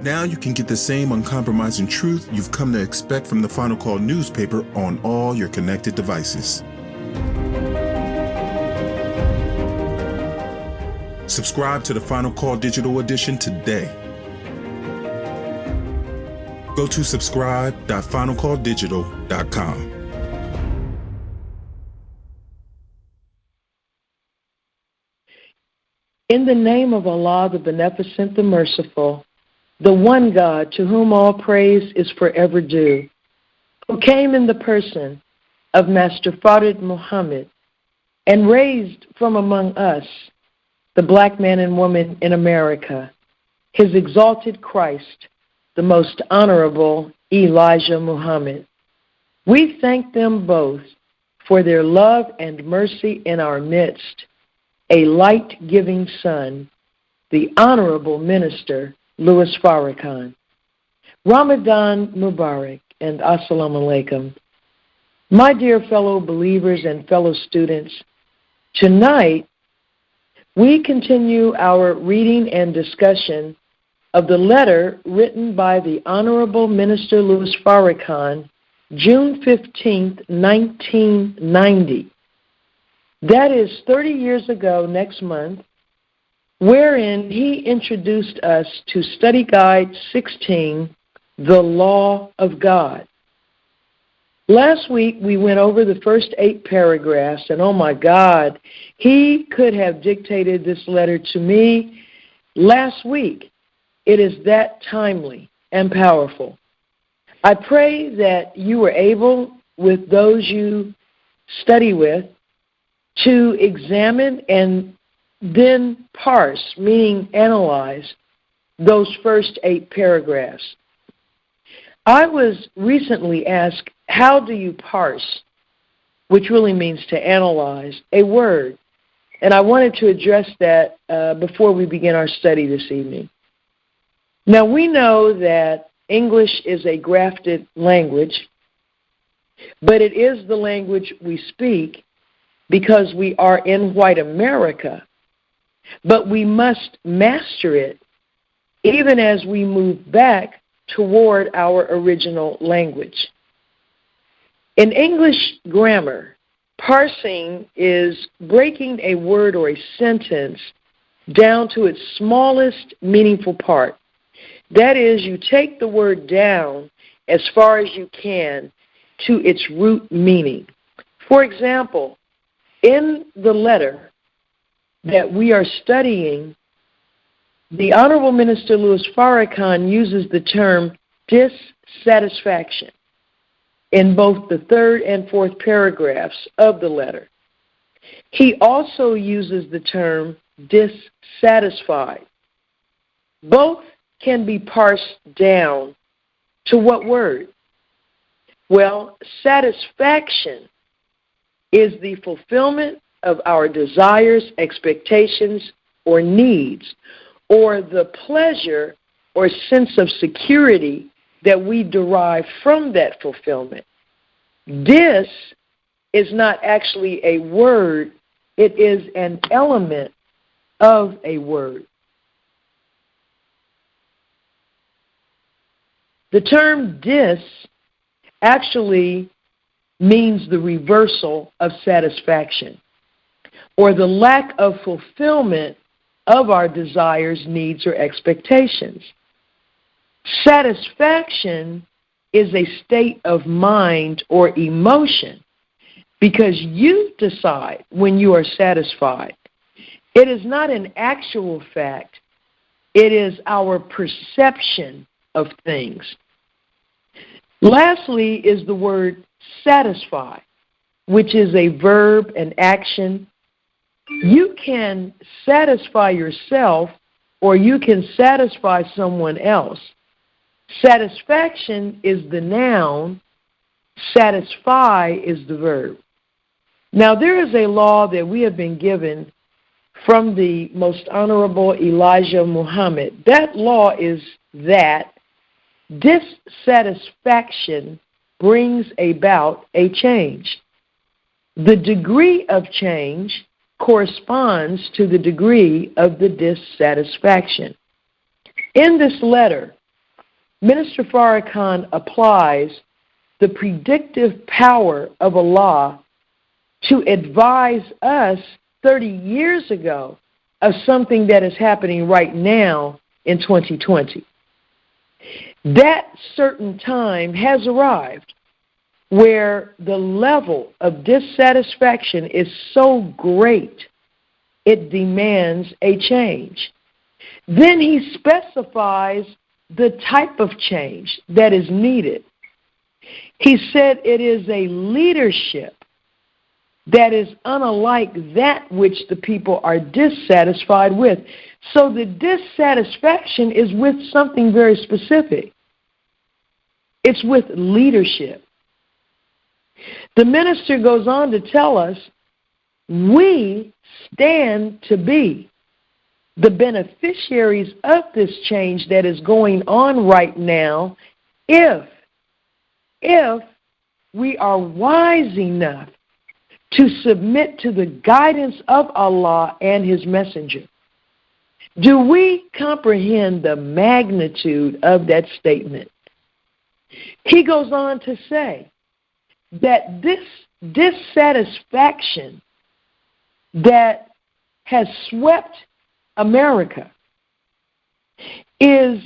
Now you can get the same uncompromising truth you've come to expect from the Final Call newspaper on all your connected devices. Subscribe to the Final Call Digital Edition today. Go to subscribe.finalcalldigital.com. In the name of Allah, the Beneficent, the Merciful, the one God to whom all praise is forever due, who came in the person of Master Farrakhan Muhammad and raised from among us the black man and woman in America, his exalted Christ, the most honorable Elijah Muhammad. We thank them both for their love and mercy in our midst, a light-giving son, the Honorable Minister Louis Farrakhan. Ramadan Mubarak and Assalamu Alaikum. My dear fellow believers and fellow students, tonight we continue our reading and discussion of the letter written by the Honorable Minister Louis Farrakhan, June 15, 1990. That is 30 years ago next month, wherein he introduced us to Study Guide 16, The Law of God. Last week, we went over the first 8 paragraphs, and oh my God, he could have dictated this letter to me last week. It is that timely and powerful. I pray that you were able, with those you study with, to examine and then parse, meaning analyze, those first 8 paragraphs. I was recently asked, how do you parse, which really means to analyze, a word? And I wanted to address that before we begin our study this evening. Now, we know that English is a grafted language, but it is the language we speak because we are in white America. But we must master it even as we move back toward our original language. In English grammar, parsing is breaking a word or a sentence down to its smallest meaningful part. That is, you take the word down as far as you can to its root meaning. For example, in the letter that we are studying, the Honorable Minister Louis Farrakhan uses the term dissatisfaction in both the 3rd and 4th paragraphs of the letter. He also uses the term dissatisfied. Both can be parsed down to what word? Well, satisfaction is the fulfillment of our desires, expectations, or needs, or the pleasure or sense of security that we derive from that fulfillment. This is not actually a word, it is an element of a word. The term dis actually means the reversal of satisfaction, or the lack of fulfillment of our desires, needs, or expectations. Satisfaction is a state of mind or emotion because you decide when you are satisfied. It is not an actual fact. It is our perception of things. Lastly is the word satisfy, which is a verb, an action. You can satisfy yourself or you can satisfy someone else. Satisfaction is the noun. Satisfy is the verb. Now, there is a law that we have been given from the Most Honorable Elijah Muhammad. That law is that dissatisfaction brings about a change. The degree of change corresponds to the degree of the dissatisfaction. In this letter, Minister Farrakhan applies the predictive power of Allah to advise us 30 years ago of something that is happening right now in 2020. That certain time has arrived where the level of dissatisfaction is so great it demands a change. Then he specifies the type of change that is needed. He said it is a leadership that is unlike that which the people are dissatisfied with. So the dissatisfaction is with something very specific. It's with leadership. The minister goes on to tell us, we stand to be the beneficiaries of this change that is going on right now if we are wise enough to submit to the guidance of Allah and His Messenger. Do we comprehend the magnitude of that statement? He goes on to say that this dissatisfaction that has swept America is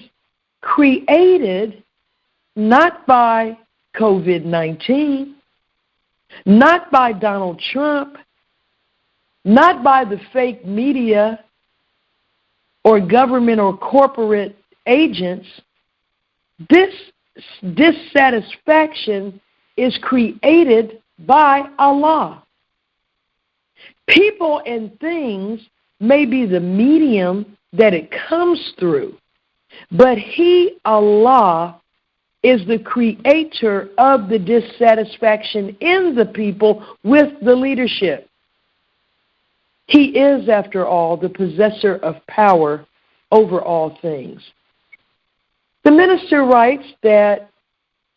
created not by COVID-19, not by Donald Trump, not by the fake media or government or corporate agents. This dissatisfaction is created by Allah. People and things may be the medium that it comes through, but He, Allah, is the creator of the dissatisfaction in the people with the leadership. He is, after all, the possessor of power over all things. The minister writes that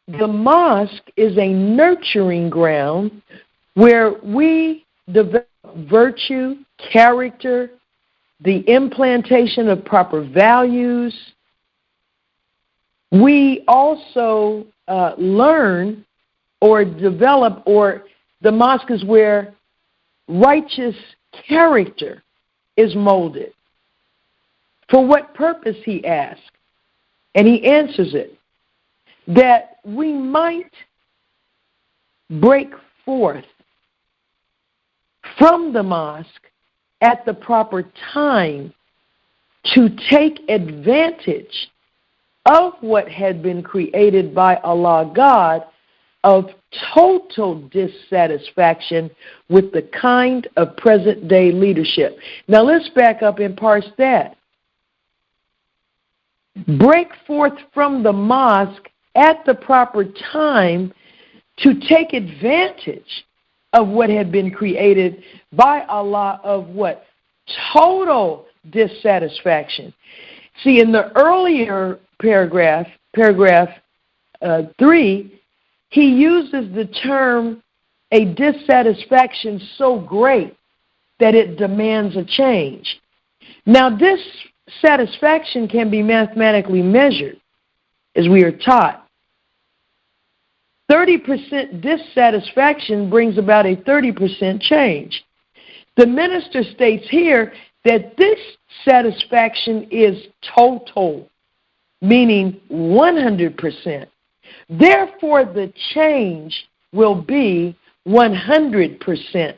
the mosque is a nurturing ground where we develop virtue, character, the implantation of proper values. We also learn or develop, or the mosque is where righteous character is molded. For what purpose, he asks, and he answers it, that we might break forth from the mosque at the proper time to take advantage of what had been created by Allah God of total dissatisfaction with the kind of present-day leadership. Now let's back up and parse that. Break forth from the mosque at the proper time to take advantage of what had been created by Allah of what? Total dissatisfaction. See, in the earlier paragraph 3, he uses the term a dissatisfaction so great that it demands a change. Now, this satisfaction can be mathematically measured, as we are taught. 30% dissatisfaction brings about a 30% change. The minister states here that this satisfaction is total, meaning 100%. Therefore, the change will be 100%.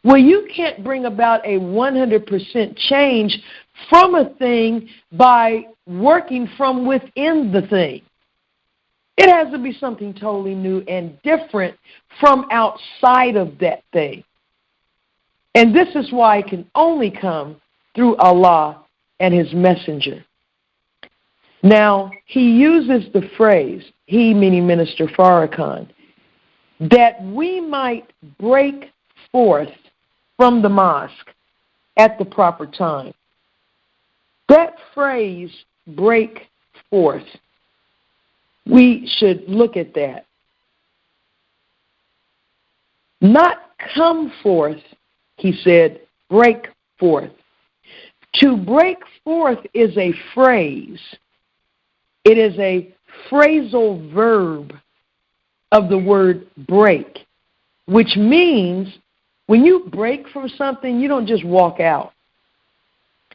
Well, you can't bring about a 100% change from a thing by working from within the thing. It has to be something totally new and different from outside of that thing. And this is why it can only come through Allah and His Messenger. Now, he uses the phrase, he meaning Minister Farrakhan, that we might break forth from the mosque at the proper time. That phrase, break forth, we should look at that. Not come forth, he said, break forth. To break forth is a phrase. It is a phrasal verb of the word break, which means when you break from something, you don't just walk out.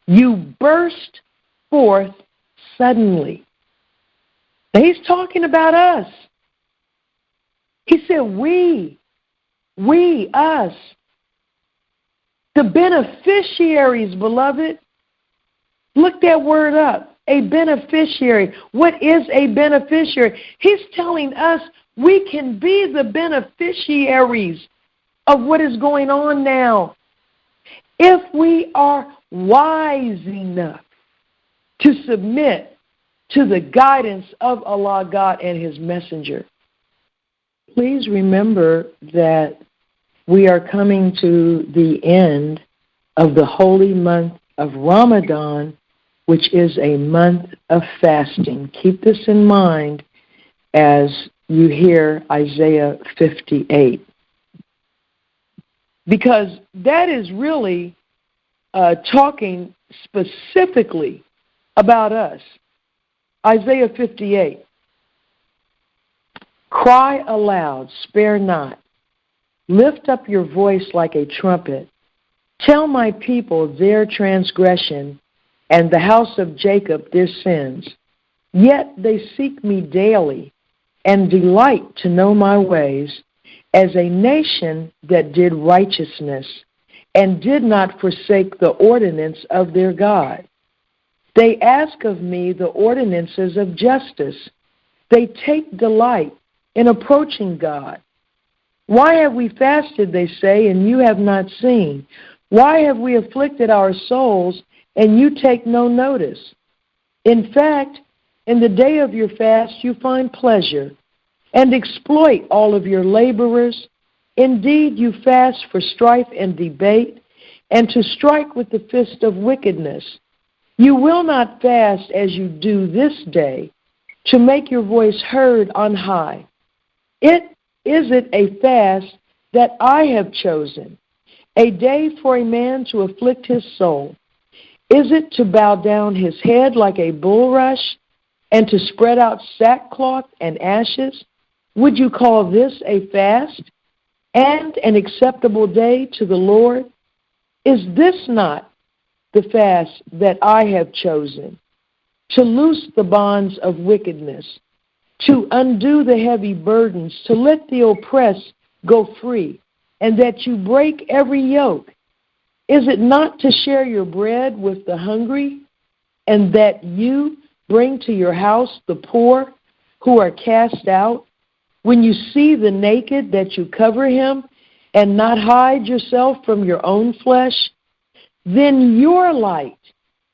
You burst forth suddenly. Now, he's talking about us. He said, we, us, the beneficiaries, beloved. Look that word up, a beneficiary. What is a beneficiary? He's telling us we can be the beneficiaries of what is going on now if we are wise enough to submit to the guidance of Allah God and His messenger. Please remember that we are coming to the end of the holy month of Ramadan, which is a month of fasting. Keep this in mind as you hear Isaiah 58. Because that is really talking specifically about us. Isaiah 58. Cry aloud, spare not. Lift up your voice like a trumpet. Tell my people their transgression and the house of Jacob their sins. Yet they seek me daily and delight to know my ways, as a nation that did righteousness and did not forsake the ordinance of their God. They ask of me the ordinances of justice. They take delight in approaching God. Why have we fasted, they say, and you have not seen? Why have we afflicted our souls, and you take no notice? In fact, in the day of your fast you find pleasure, and exploit all of your laborers. Indeed, you fast for strife and debate, and to strike with the fist of wickedness. You will not fast as you do this day, to make your voice heard on high. Is it a fast that I have chosen, a day for a man to afflict his soul? Is it to bow down his head like a bulrush, and to spread out sackcloth and ashes? Would you call this a fast and an acceptable day to the Lord? Is this not the fast that I have chosen? To loose the bonds of wickedness, to undo the heavy burdens, to let the oppressed go free, and that you break every yoke? Is it not to share your bread with the hungry, and that you bring to your house the poor who are cast out? When you see the naked, that you cover him, and not hide yourself from your own flesh? Then your light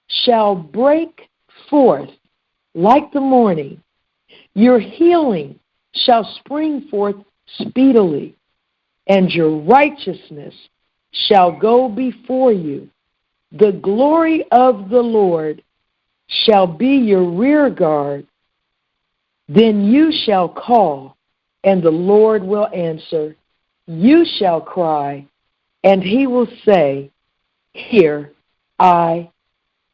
shall break forth like the morning. Your healing shall spring forth speedily, and your righteousness shall go before you. The glory of the Lord shall be your rear guard. Then you shall call, and the Lord will answer. You shall cry, and He will say, Here I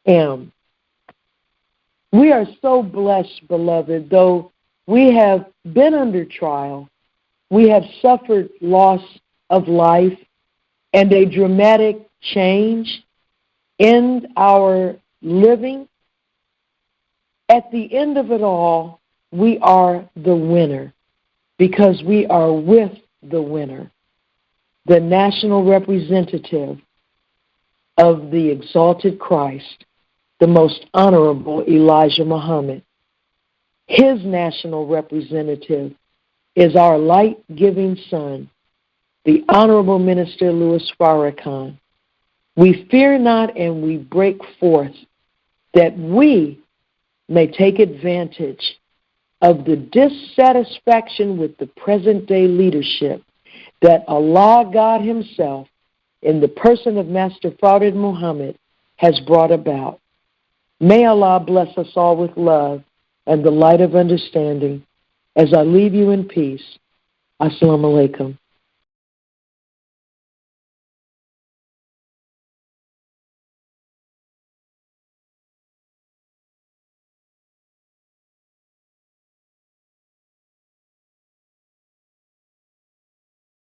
am. We are so blessed, beloved, though we have been under trial, we have suffered loss of life and a dramatic change in our living. At the end of it all, we are the winner because we are with the winner, the national representative of the exalted Christ, the most honorable Elijah Muhammad. His national representative is our light-giving son, the Honorable Minister Louis Farrakhan. We fear not and we break forth that we may take advantage of the dissatisfaction with the present-day leadership that Allah God Himself, in the person of Master Farrakhan Muhammad, has brought about. May Allah bless us all with love and the light of understanding. As I leave you in peace, Assalamu alaikum.